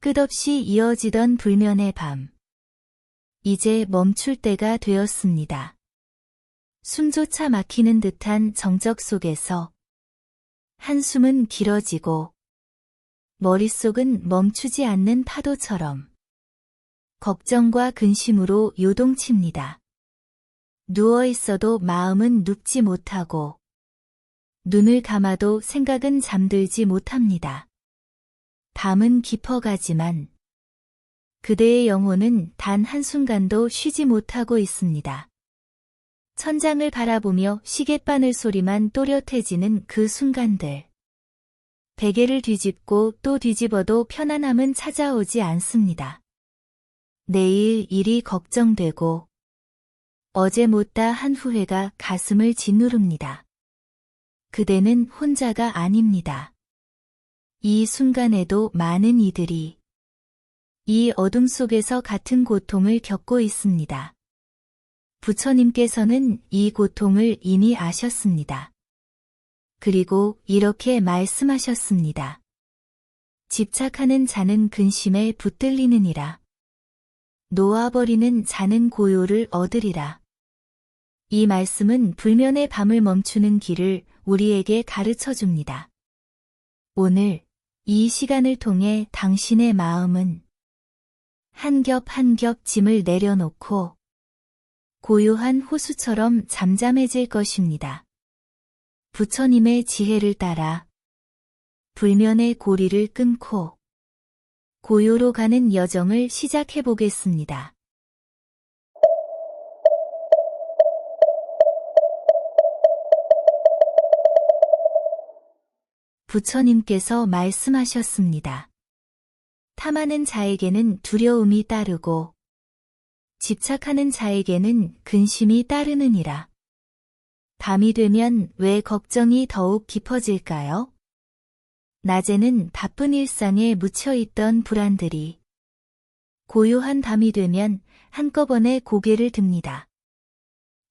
끝없이 이어지던 불면의 밤. 이제 멈출 때가 되었습니다. 숨조차 막히는 듯한 정적 속에서 한숨은 길어지고 머릿속은 멈추지 않는 파도처럼 걱정과 근심으로 요동칩니다. 누워있어도 마음은 눕지 못하고 눈을 감아도 생각은 잠들지 못합니다. 밤은 깊어가지만 그대의 영혼은 단 한순간도 쉬지 못하고 있습니다. 천장을 바라보며 시계바늘 소리만 또렷해지는 그 순간들. 베개를 뒤집고 또 뒤집어도 편안함은 찾아오지 않습니다. 내일 일이 걱정되고 어제 못다 한 후회가 가슴을 짓누릅니다. 그대는 혼자가 아닙니다. 이 순간에도 많은 이들이 이 어둠 속에서 같은 고통을 겪고 있습니다. 부처님께서는 이 고통을 이미 아셨습니다. 그리고 이렇게 말씀하셨습니다. 집착하는 자는 근심에 붙들리느니라. 놓아버리는 자는 고요를 얻으리라. 이 말씀은 불면의 밤을 멈추는 길을 우리에게 가르쳐 줍니다. 오늘 이 시간을 통해 당신의 마음은 한 겹 한 겹 짐을 내려놓고 고요한 호수처럼 잠잠해질 것입니다. 부처님의 지혜를 따라 불면의 고리를 끊고 고요로 가는 여정을 시작해 보겠습니다. 부처님께서 말씀하셨습니다. 탐하는 자에게는 두려움이 따르고 집착하는 자에게는 근심이 따르느니라. 밤이 되면 왜 걱정이 더욱 깊어질까요? 낮에는 바쁜 일상에 묻혀있던 불안들이 고요한 밤이 되면 한꺼번에 고개를 듭니다.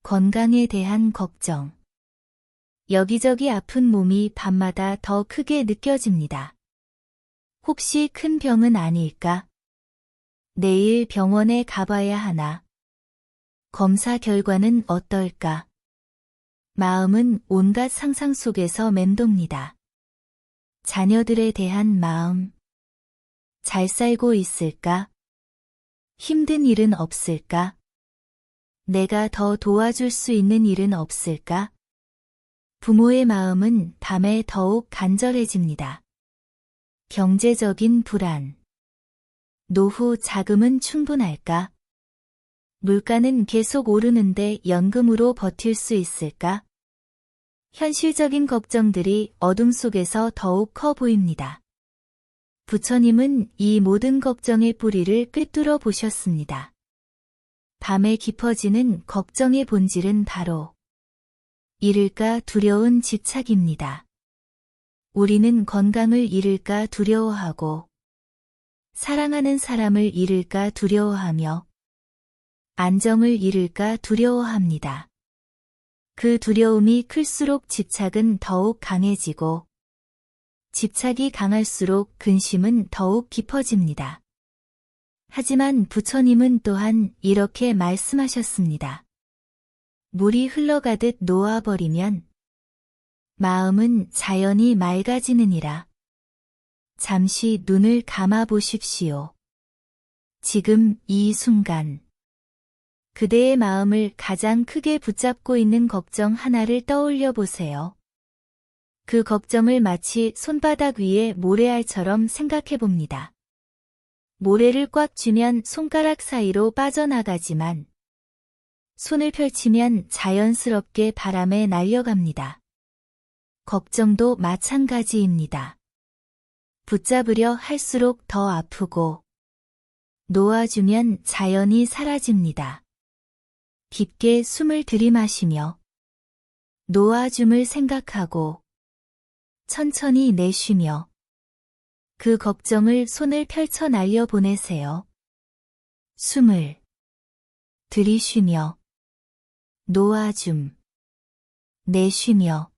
건강에 대한 걱정. 여기저기 아픈 몸이 밤마다 더 크게 느껴집니다. 혹시 큰 병은 아닐까? 내일 병원에 가봐야 하나? 검사 결과는 어떨까? 마음은 온갖 상상 속에서 맴돕니다. 자녀들에 대한 마음. 잘 살고 있을까? 힘든 일은 없을까? 내가 더 도와줄 수 있는 일은 없을까? 부모의 마음은 밤에 더욱 간절해집니다. 경제적인 불안. 노후 자금은 충분할까? 물가는 계속 오르는데 연금으로 버틸 수 있을까? 현실적인 걱정들이 어둠 속에서 더욱 커 보입니다. 부처님은 이 모든 걱정의 뿌리를 꿰뚫어 보셨습니다. 밤에 깊어지는 걱정의 본질은 바로 잃을까 두려운 집착입니다. 우리는 건강을 잃을까 두려워하고 사랑하는 사람을 잃을까 두려워하며 안정을 잃을까 두려워합니다. 그 두려움이 클수록 집착은 더욱 강해지고 집착이 강할수록 근심은 더욱 깊어집니다. 하지만 부처님은 또한 이렇게 말씀하셨습니다. 물이 흘러가듯 놓아버리면 마음은 자연히 맑아지느니라. 잠시 눈을 감아 보십시오. 지금 이 순간 그대의 마음을 가장 크게 붙잡고 있는 걱정 하나를 떠올려 보세요. 그 걱정을 마치 손바닥 위에 모래알처럼 생각해 봅니다. 모래를 꽉 쥐면 손가락 사이로 빠져나가지만 손을 펼치면 자연스럽게 바람에 날려갑니다. 걱정도 마찬가지입니다. 붙잡으려 할수록 더 아프고 놓아주면 자연히 사라집니다. 깊게 숨을 들이마시며 놓아줌을 생각하고 천천히 내쉬며 그 걱정을 손을 펼쳐 날려보내세요. 숨을 들이쉬며 놓아줌, 내쉬며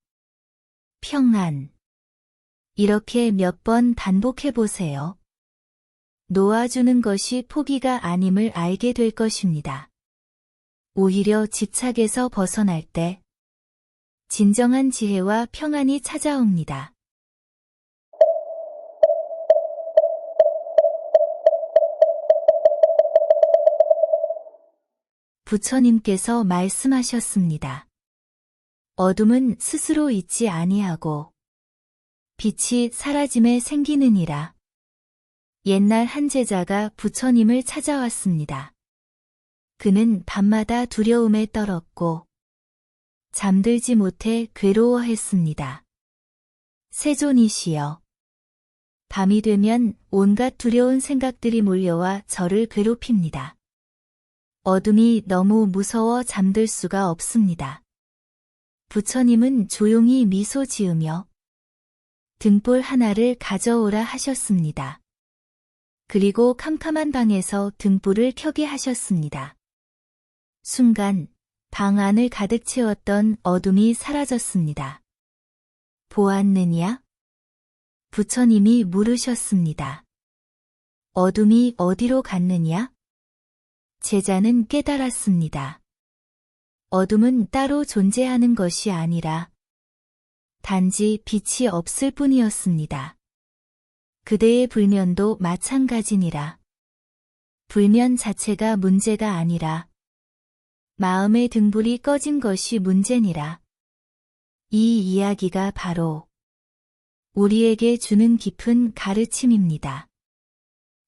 평안. 이렇게 몇 번 반복해 보세요. 놓아주는 것이 포기가 아님을 알게 될 것입니다. 오히려 집착에서 벗어날 때 진정한 지혜와 평안이 찾아옵니다. 부처님께서 말씀하셨습니다. 어둠은 스스로 있지 아니하고 빛이 사라짐에 생기느니라. 옛날 한 제자가 부처님을 찾아왔습니다. 그는 밤마다 두려움에 떨었고 잠들지 못해 괴로워했습니다. 세존이시여, 밤이 되면 온갖 두려운 생각들이 몰려와 저를 괴롭힙니다. 어둠이 너무 무서워 잠들 수가 없습니다. 부처님은 조용히 미소 지으며 등불 하나를 가져오라 하셨습니다. 그리고 캄캄한 방에서 등불을 켜게 하셨습니다. 순간 방 안을 가득 채웠던 어둠이 사라졌습니다. 보았느냐? 부처님이 물으셨습니다. 어둠이 어디로 갔느냐? 제자는 깨달았습니다. 어둠은 따로 존재하는 것이 아니라 단지 빛이 없을 뿐이었습니다. 그대의 불면도 마찬가지니라. 불면 자체가 문제가 아니라 마음의 등불이 꺼진 것이 문제니라. 이 이야기가 바로 우리에게 주는 깊은 가르침입니다.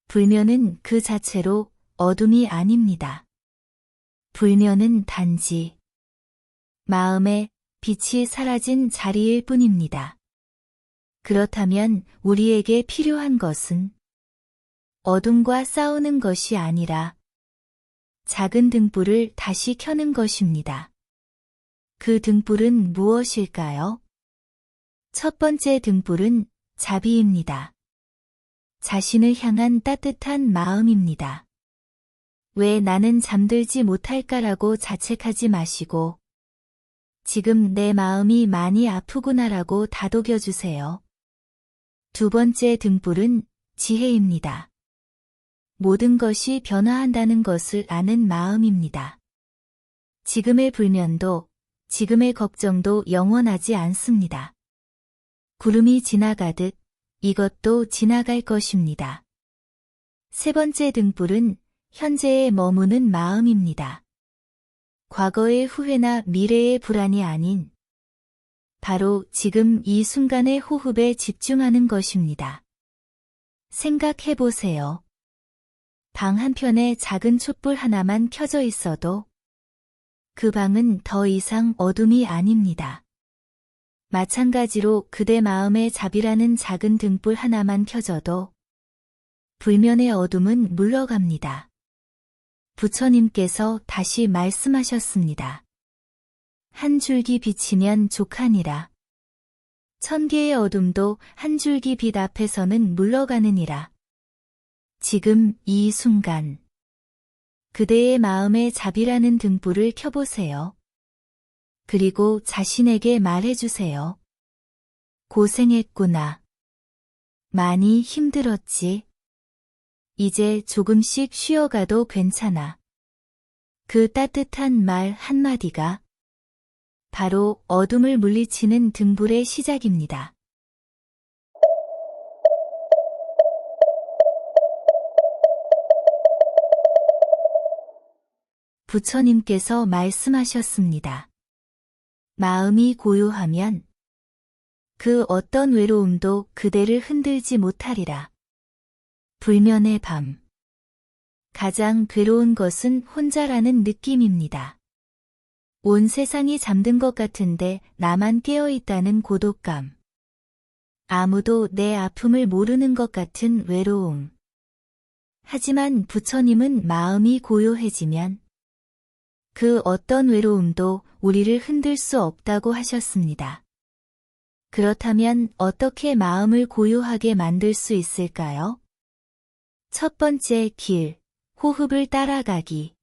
불면은 그 자체로 어둠이 아닙니다. 불면은 단지 마음의 빛이 사라진 자리일 뿐입니다. 그렇다면 우리에게 필요한 것은 어둠과 싸우는 것이 아니라 작은 등불을 다시 켜는 것입니다. 그 등불은 무엇일까요? 첫 번째 등불은 자비입니다. 자신을 향한 따뜻한 마음입니다. 왜 나는 잠들지 못할까라고 자책하지 마시고 지금 내 마음이 많이 아프구나라고 다독여주세요. 두 번째 등불은 지혜입니다. 모든 것이 변화한다는 것을 아는 마음입니다. 지금의 불면도, 지금의 걱정도 영원하지 않습니다. 구름이 지나가듯 이것도 지나갈 것입니다. 세 번째 등불은 현재에 머무는 마음입니다. 과거의 후회나 미래의 불안이 아닌 바로 지금 이 순간의 호흡에 집중하는 것입니다. 생각해보세요. 방 한편에 작은 촛불 하나만 켜져 있어도 그 방은 더 이상 어둠이 아닙니다. 마찬가지로 그대 마음의 자비라는 작은 등불 하나만 켜져도 불면의 어둠은 물러갑니다. 부처님께서 다시 말씀하셨습니다. 한 줄기 빛이면 족하니라. 천 개의 어둠도 한 줄기 빛 앞에서는 물러가느니라. 지금 이 순간 그대의 마음의 자비라는 등불을 켜보세요. 그리고 자신에게 말해주세요. 고생했구나. 많이 힘들었지. 이제 조금씩 쉬어가도 괜찮아. 그 따뜻한 말 한마디가 바로 어둠을 물리치는 등불의 시작입니다. 부처님께서 말씀하셨습니다. 마음이 고요하면 그 어떤 외로움도 그대를 흔들지 못하리라. 불면의 밤. 가장 괴로운 것은 혼자라는 느낌입니다. 온 세상이 잠든 것 같은데 나만 깨어있다는 고독감. 아무도 내 아픔을 모르는 것 같은 외로움. 하지만 부처님은 마음이 고요해지면 그 어떤 외로움도 우리를 흔들 수 없다고 하셨습니다. 그렇다면 어떻게 마음을 고요하게 만들 수 있을까요? 첫 번째 길, 호흡을 따라가기.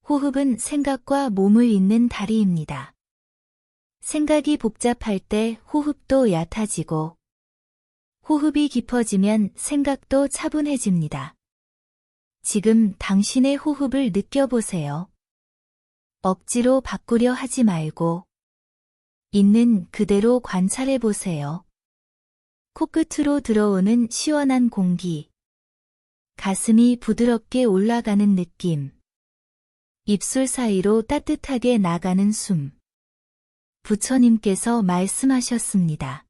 호흡은 생각과 몸을 잇는 다리입니다. 생각이 복잡할 때 호흡도 얕아지고 호흡이 깊어지면 생각도 차분해집니다. 지금 당신의 호흡을 느껴보세요. 억지로 바꾸려 하지 말고 있는 그대로 관찰해 보세요. 코끝으로 들어오는 시원한 공기, 가슴이 부드럽게 올라가는 느낌, 입술 사이로 따뜻하게 나가는 숨. 부처님께서 말씀하셨습니다.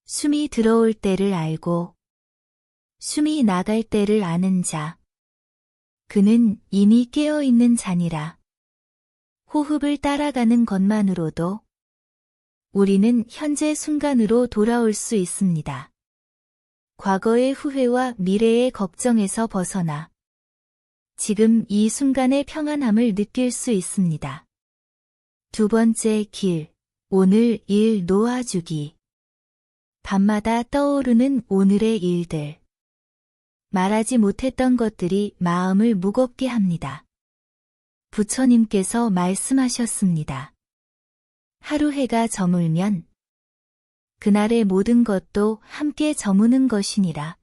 숨이 들어올 때를 알고 숨이 나갈 때를 아는 자. 그는 이미 깨어있는 자니라. 호흡을 따라가는 것만으로도 우리는 현재 순간으로 돌아올 수 있습니다. 과거의 후회와 미래의 걱정에서 벗어나 지금 이 순간의 평안함을 느낄 수 있습니다. 두 번째 길, 오늘 일 놓아주기. 밤마다 떠오르는 오늘의 일들. 말하지 못했던 것들이 마음을 무겁게 합니다. 부처님께서 말씀하셨습니다. 하루 해가 저물면 그날의 모든 것도 함께 저무는 것이니라.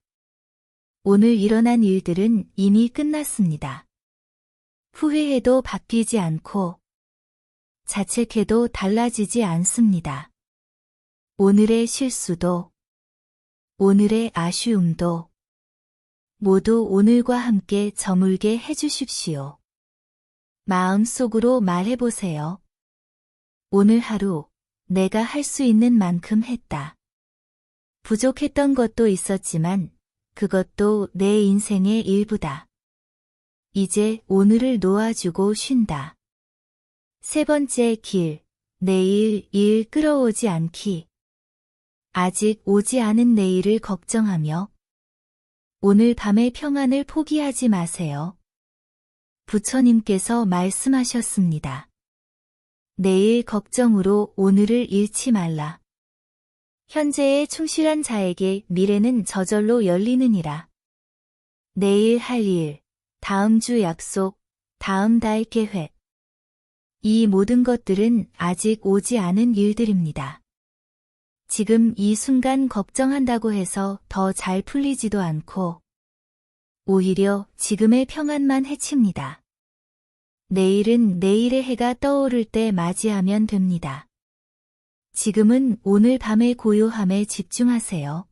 오늘 일어난 일들은 이미 끝났습니다. 후회해도 바뀌지 않고 자책해도 달라지지 않습니다. 오늘의 실수도 오늘의 아쉬움도 모두 오늘과 함께 저물게 해주십시오. 마음속으로 말해보세요. 오늘 하루 내가 할 수 있는 만큼 했다. 부족했던 것도 있었지만 그것도 내 인생의 일부다. 이제 오늘을 놓아주고 쉰다. 세 번째 길, 내일 일 끌어오지 않기. 아직 오지 않은 내일을 걱정하며 오늘 밤의 평안을 포기하지 마세요. 부처님께서 말씀하셨습니다. 내일 걱정으로 오늘을 잃지 말라. 현재에 충실한 자에게 미래는 저절로 열리느니라. 내일 할 일, 다음 주 약속, 다음 달 계획. 이 모든 것들은 아직 오지 않은 일들입니다. 지금 이 순간 걱정한다고 해서 더 잘 풀리지도 않고 오히려 지금의 평안만 해칩니다. 내일은 내일의 해가 떠오를 때 맞이하면 됩니다. 지금은 오늘 밤의 고요함에 집중하세요.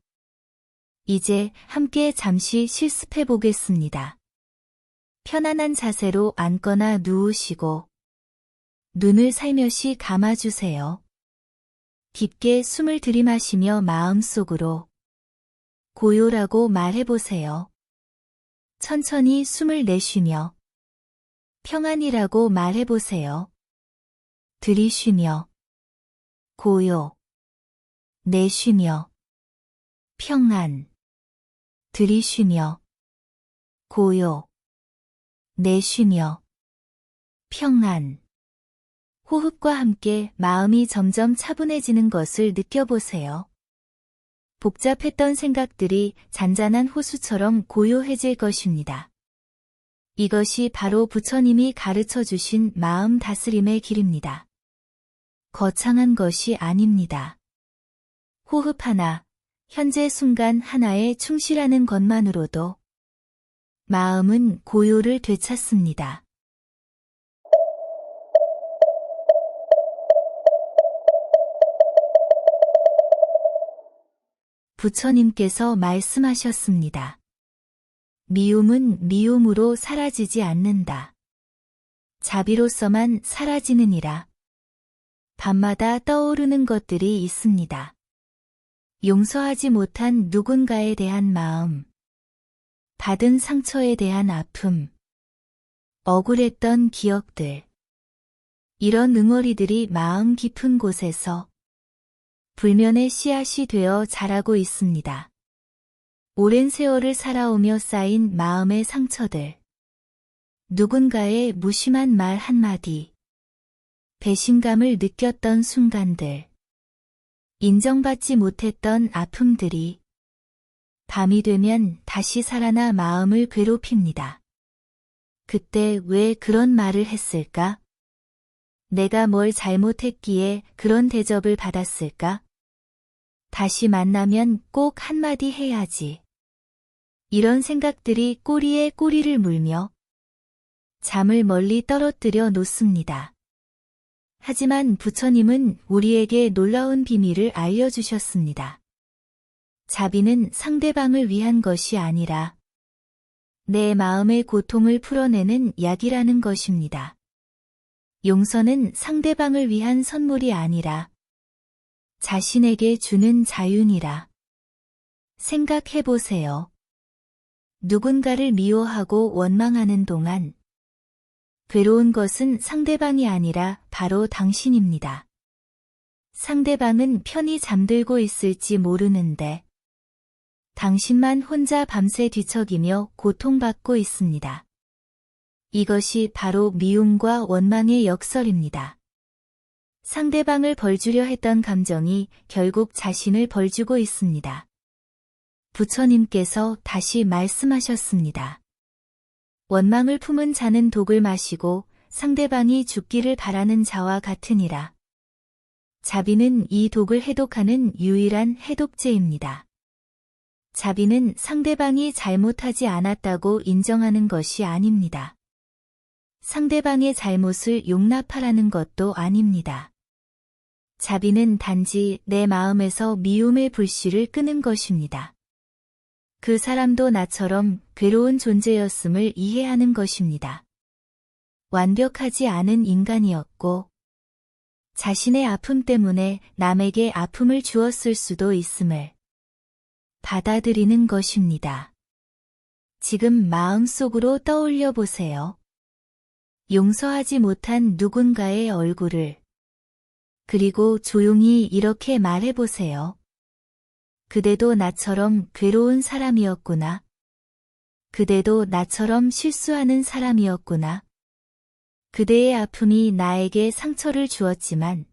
이제 함께 잠시 실습해 보겠습니다. 편안한 자세로 앉거나 누우시고 눈을 살며시 감아주세요. 깊게 숨을 들이마시며 마음속으로 고요라고 말해보세요. 천천히 숨을 내쉬며 평안이라고 말해보세요. 들이쉬며 고요, 내쉬며 평안, 들이쉬며 고요, 내쉬며 평안. 호흡과 함께 마음이 점점 차분해지는 것을 느껴보세요. 복잡했던 생각들이 잔잔한 호수처럼 고요해질 것입니다. 이것이 바로 부처님이 가르쳐 주신 마음 다스림의 길입니다. 거창한 것이 아닙니다. 호흡 하나, 현재 순간 하나에 충실하는 것만으로도 마음은 고요를 되찾습니다. 부처님께서 말씀하셨습니다. 미움은 미움으로 사라지지 않는다. 자비로서만 사라지느니라. 밤마다 떠오르는 것들이 있습니다. 용서하지 못한 누군가에 대한 마음, 받은 상처에 대한 아픔, 억울했던 기억들. 이런 응어리들이 마음 깊은 곳에서 불면의 씨앗이 되어 자라고 있습니다. 오랜 세월을 살아오며 쌓인 마음의 상처들. 누군가의 무심한 말 한마디. 배신감을 느꼈던 순간들. 인정받지 못했던 아픔들이 밤이 되면 다시 살아나 마음을 괴롭힙니다. 그때 왜 그런 말을 했을까? 내가 뭘 잘못했기에 그런 대접을 받았을까? 다시 만나면 꼭 한마디 해야지. 이런 생각들이 꼬리에 꼬리를 물며 잠을 멀리 떨어뜨려 놓습니다. 하지만 부처님은 우리에게 놀라운 비밀을 알려주셨습니다. 자비는 상대방을 위한 것이 아니라 내 마음의 고통을 풀어내는 약이라는 것입니다. 용서는 상대방을 위한 선물이 아니라 자신에게 주는 자윤이라. 생각해보세요. 누군가를 미워하고 원망하는 동안 괴로운 것은 상대방이 아니라 바로 당신입니다. 상대방은 편히 잠들고 있을지 모르는데 당신만 혼자 밤새 뒤척이며 고통받고 있습니다. 이것이 바로 미움과 원망의 역설입니다. 상대방을 벌주려 했던 감정이 결국 자신을 벌주고 있습니다. 부처님께서 다시 말씀하셨습니다. 원망을 품은 자는 독을 마시고 상대방이 죽기를 바라는 자와 같으니라. 자비는 이 독을 해독하는 유일한 해독제입니다. 자비는 상대방이 잘못하지 않았다고 인정하는 것이 아닙니다. 상대방의 잘못을 용납하라는 것도 아닙니다. 자비는 단지 내 마음에서 미움의 불씨를 끄는 것입니다. 그 사람도 나처럼 괴로운 존재였음을 이해하는 것입니다. 완벽하지 않은 인간이었고 자신의 아픔 때문에 남에게 아픔을 주었을 수도 있음을 받아들이는 것입니다. 지금 마음속으로 떠올려 보세요. 용서하지 못한 누군가의 얼굴을. 그리고 조용히 이렇게 말해보세요. 그대도 나처럼 괴로운 사람이었구나. 그대도 나처럼 실수하는 사람이었구나. 그대의 아픔이 나에게 상처를 주었지만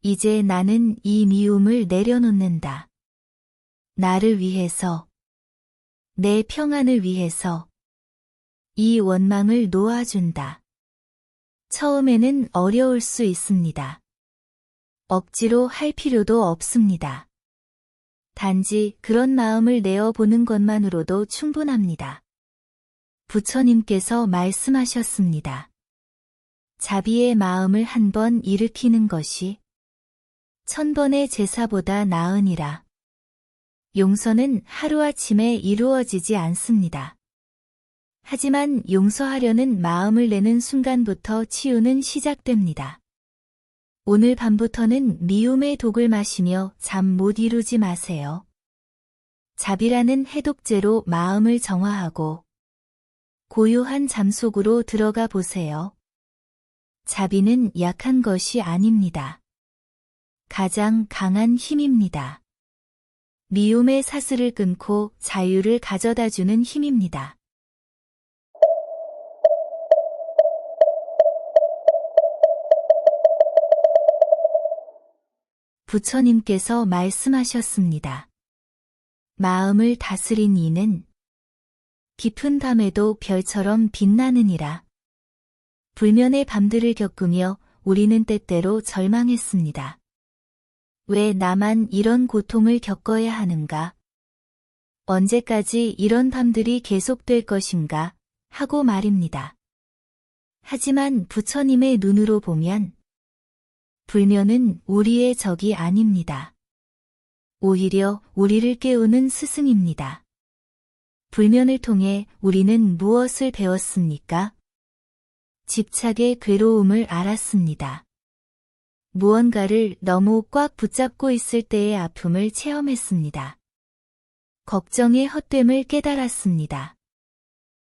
이제 나는 이 미움을 내려놓는다. 나를 위해서, 내 평안을 위해서 이 원망을 놓아준다. 처음에는 어려울 수 있습니다. 억지로 할 필요도 없습니다. 단지 그런 마음을 내어보는 것만으로도 충분합니다. 부처님께서 말씀하셨습니다. 자비의 마음을 한 번 일으키는 것이 1000번의 제사보다 나으니라. 용서는 하루아침에 이루어지지 않습니다. 하지만 용서하려는 마음을 내는 순간부터 치유는 시작됩니다. 오늘 밤부터는 미움의 독을 마시며 잠 못 이루지 마세요. 자비라는 해독제로 마음을 정화하고 고요한 잠 속으로 들어가 보세요. 자비는 약한 것이 아닙니다. 가장 강한 힘입니다. 미움의 사슬을 끊고 자유를 가져다주는 힘입니다. 부처님께서 말씀하셨습니다. 마음을 다스린 이는 깊은 밤에도 별처럼 빛나느니라. 불면의 밤들을 겪으며 우리는 때때로 절망했습니다. 왜 나만 이런 고통을 겪어야 하는가? 언제까지 이런 밤들이 계속될 것인가? 하고 말입니다. 하지만 부처님의 눈으로 보면 불면은 우리의 적이 아닙니다. 오히려 우리를 깨우는 스승입니다. 불면을 통해 우리는 무엇을 배웠습니까? 집착의 괴로움을 알았습니다. 무언가를 너무 꽉 붙잡고 있을 때의 아픔을 체험했습니다. 걱정의 헛됨을 깨달았습니다.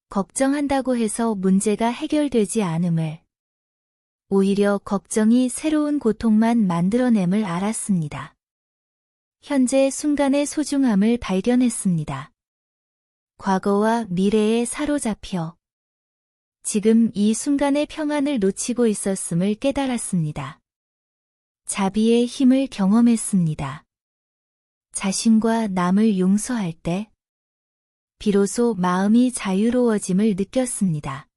걱정한다고 해서 문제가 해결되지 않음을, 오히려 걱정이 새로운 고통만 만들어냄을 알았습니다. 현재 순간의 소중함을 발견했습니다. 과거와 미래에 사로잡혀 지금 이 순간의 평안을 놓치고 있었음을 깨달았습니다. 자비의 힘을 경험했습니다. 자신과 남을 용서할 때 비로소 마음이 자유로워짐을 느꼈습니다.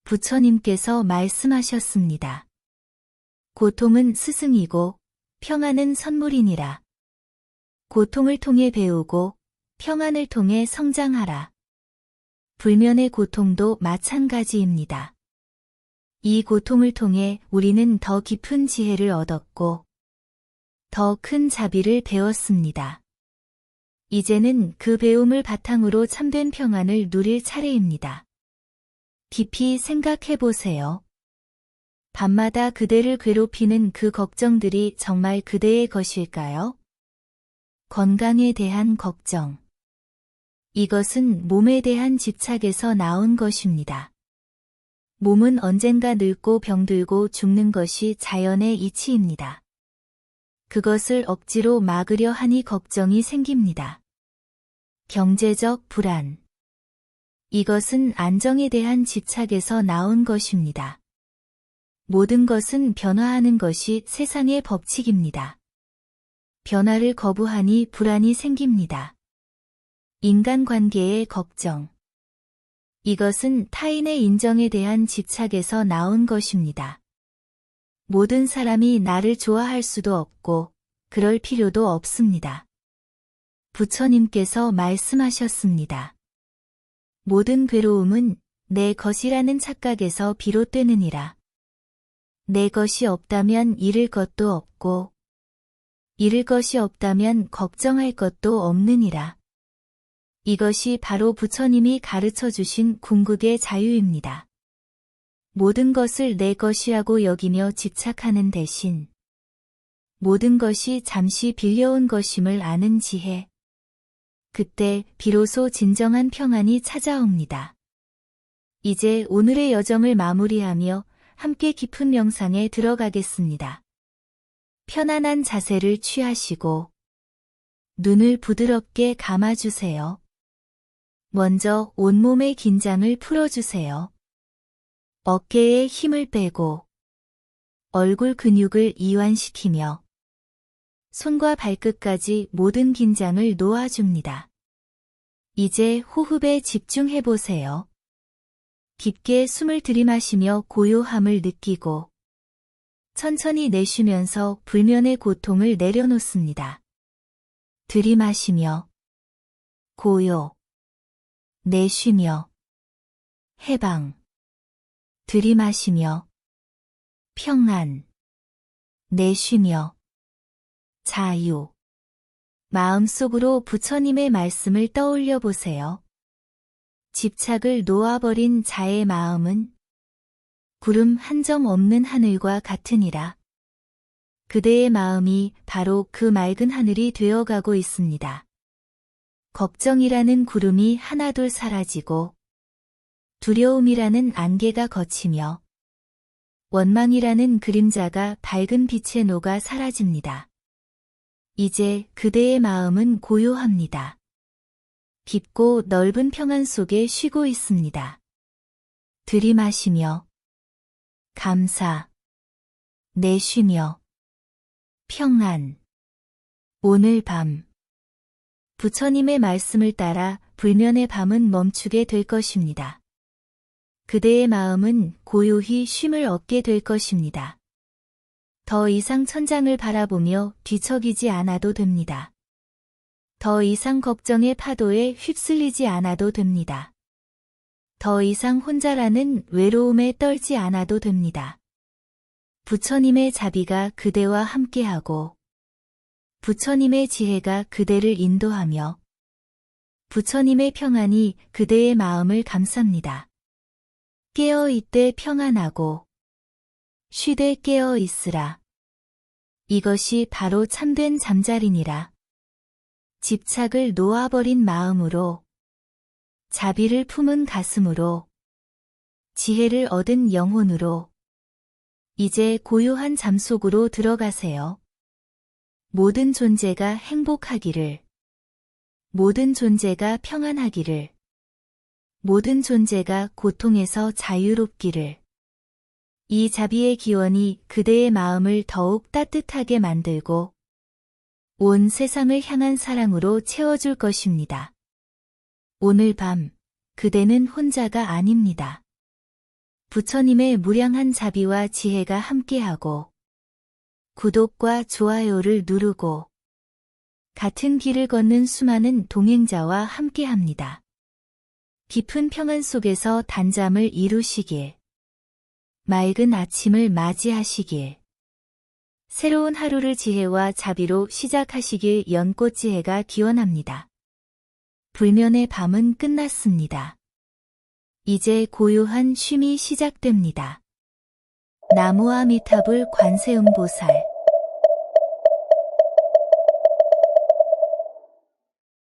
부처님께서 말씀하셨습니다. 고통은 스승이고 평안은 선물이니라. 고통을 통해 배우고 평안을 통해 성장하라. 불면의 고통도 마찬가지입니다. 이 고통을 통해 우리는 더 깊은 지혜를 얻었고 더 큰 자비를 배웠습니다. 이제는 그 배움을 바탕으로 참된 평안을 누릴 차례입니다. 깊이 생각해 보세요. 밤마다 그대를 괴롭히는 그 걱정들이 정말 그대의 것일까요? 건강에 대한 걱정. 이것은 몸에 대한 집착에서 나온 것입니다. 몸은 언젠가 늙고 병들고 죽는 것이 자연의 이치입니다. 그것을 억지로 막으려 하니 걱정이 생깁니다. 경제적 불안. 이것은 안정에 대한 집착에서 나온 것입니다. 모든 것은 변화하는 것이 세상의 법칙입니다. 변화를 거부하니 불안이 생깁니다. 인간관계의 걱정. 이것은 타인의 인정에 대한 집착에서 나온 것입니다. 모든 사람이 나를 좋아할 수도 없고 그럴 필요도 없습니다. 부처님께서 말씀하셨습니다. 모든 괴로움은 내 것이라는 착각에서 비롯되느니라. 내 것이 없다면 잃을 것도 없고 잃을 것이 없다면 걱정할 것도 없느니라. 이것이 바로 부처님이 가르쳐 주신 궁극의 자유입니다. 모든 것을 내 것이라고 여기며 집착하는 대신 모든 것이 잠시 빌려온 것임을 아는 지혜. 그때 비로소 진정한 평안이 찾아옵니다. 이제 오늘의 여정을 마무리하며 함께 깊은 명상에 들어가겠습니다. 편안한 자세를 취하시고 눈을 부드럽게 감아주세요. 먼저 온몸의 긴장을 풀어주세요. 어깨에 힘을 빼고 얼굴 근육을 이완시키며 손과 발끝까지 모든 긴장을 놓아줍니다. 이제 호흡에 집중해보세요. 깊게 숨을 들이마시며 고요함을 느끼고 천천히 내쉬면서 불면의 고통을 내려놓습니다. 들이마시며 고요, 내쉬며 해방, 들이마시며 평안, 내쉬며 자유. 마음속으로 부처님의 말씀을 떠올려 보세요. 집착을 놓아버린 자의 마음은 구름 한 점 없는 하늘과 같으니라. 그대의 마음이 바로 그 맑은 하늘이 되어가고 있습니다. 걱정이라는 구름이 하나둘 사라지고 두려움이라는 안개가 걷히며 원망이라는 그림자가 밝은 빛에 녹아 사라집니다. 이제 그대의 마음은 고요합니다. 깊고 넓은 평안 속에 쉬고 있습니다. 들이마시며 감사, 내쉬며 평안. 오늘 밤 부처님의 말씀을 따라 불면의 밤은 멈추게 될 것입니다. 그대의 마음은 고요히 쉼을 얻게 될 것입니다. 더 이상 천장을 바라보며 뒤척이지 않아도 됩니다. 더 이상 걱정의 파도에 휩쓸리지 않아도 됩니다. 더 이상 혼자라는 외로움에 떨지 않아도 됩니다. 부처님의 자비가 그대와 함께하고 부처님의 지혜가 그대를 인도하며 부처님의 평안이 그대의 마음을 감쌉니다. 깨어 있되 평안하고 쉬되 깨어 있으라. 이것이 바로 참된 잠자리니라. 집착을 놓아버린 마음으로 자비를 품은 가슴으로 지혜를 얻은 영혼으로 이제 고요한 잠 속으로 들어가세요. 모든 존재가 행복하기를, 모든 존재가 평안하기를, 모든 존재가 고통에서 자유롭기를. 이 자비의 기원이 그대의 마음을 더욱 따뜻하게 만들고 온 세상을 향한 사랑으로 채워줄 것입니다. 오늘 밤 그대는 혼자가 아닙니다. 부처님의 무량한 자비와 지혜가 함께하고 구독과 좋아요를 누르고 같은 길을 걷는 수많은 동행자와 함께합니다. 깊은 평안 속에서 단잠을 이루시길. 맑은 아침을 맞이하시길. 새로운 하루를 지혜와 자비로 시작하시길 연꽃 지혜가 기원합니다. 불면의 밤은 끝났습니다. 이제 고요한 쉼이 시작됩니다. 나무아미타불 관세음보살